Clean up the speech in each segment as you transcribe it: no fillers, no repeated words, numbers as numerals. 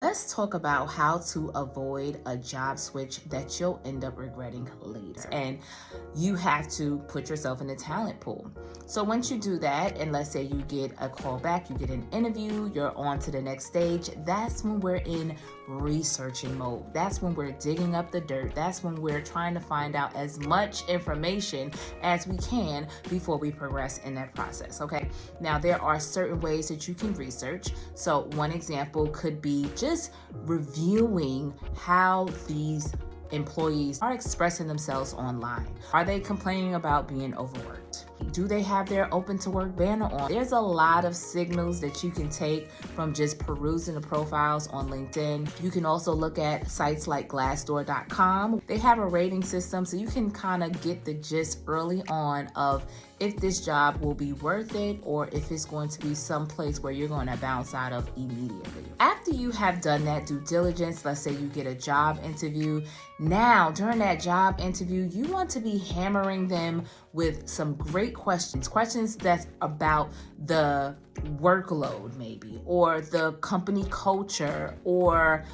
Let's talk about how to avoid a job switch that you'll end up regretting later. And you have to put yourself in the talent pool. So once you do that, and let's say you get a call back, you get an interview, you're on to the next stage, that's when we're in researching mode. That's when we're digging up the dirt. That's when we're trying to find out as much information as we can before we progress in that process, okay? Now, there are certain ways that you can research. So one example could be just reviewing how these employees are expressing themselves online. Are they complaining about being overworked? Do they have their open to work banner on? There's a lot of signals that you can take from just perusing the profiles on LinkedIn. You can also look at sites like Glassdoor.com. They have a rating system, so you can kind of get the gist early on of if this job will be worth it or if it's going to be someplace where you're going to bounce out of immediately. After you have done that due diligence, let's say you get a job interview. Now, during that job interview, you want to be hammering them with some great questions that's about the workload maybe, or the company culture, or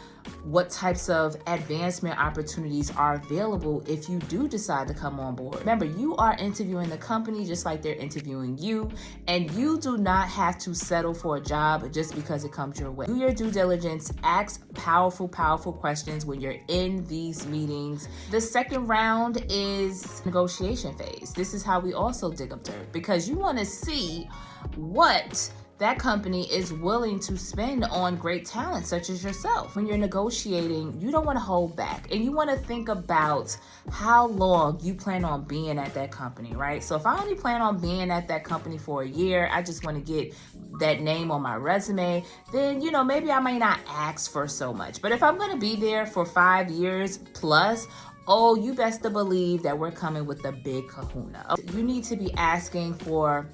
what types of advancement opportunities are available if you do decide to come on board. Remember, you are interviewing the company just like they're interviewing you, and you do not have to settle for a job just because it comes your way. Do your due diligence, ask powerful questions when you're in these meetings. The second round is negotiation phase. This is how we also dig up dirt, because you want to see what that company is willing to spend on great talent such as yourself. When you're negotiating, you don't want to hold back, and you want to think about how long you plan on being at that company, right? So if I only plan on being at that company for a year, I just want to get that name on my resume, then, maybe I might not ask for so much. But if I'm going to be there for 5 years plus, oh, you best to believe that we're coming with the big kahuna. You need to be asking for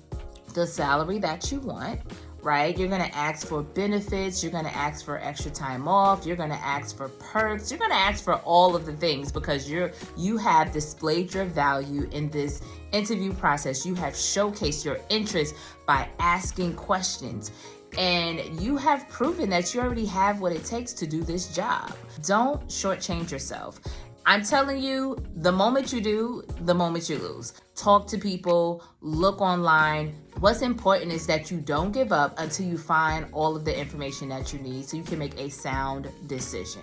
the salary that you want, right? You're going to ask for benefits. You're going to ask for extra time off. You're going to ask for perks. You're going to ask for all of the things because you have displayed your value in this interview process. You have showcased your interest by asking questions. And you have proven that you already have what it takes to do this job. Don't shortchange yourself. I'm telling you, the moment you do, the moment you lose. Talk to people, look online. What's important is that you don't give up until you find all of the information that you need so you can make a sound decision.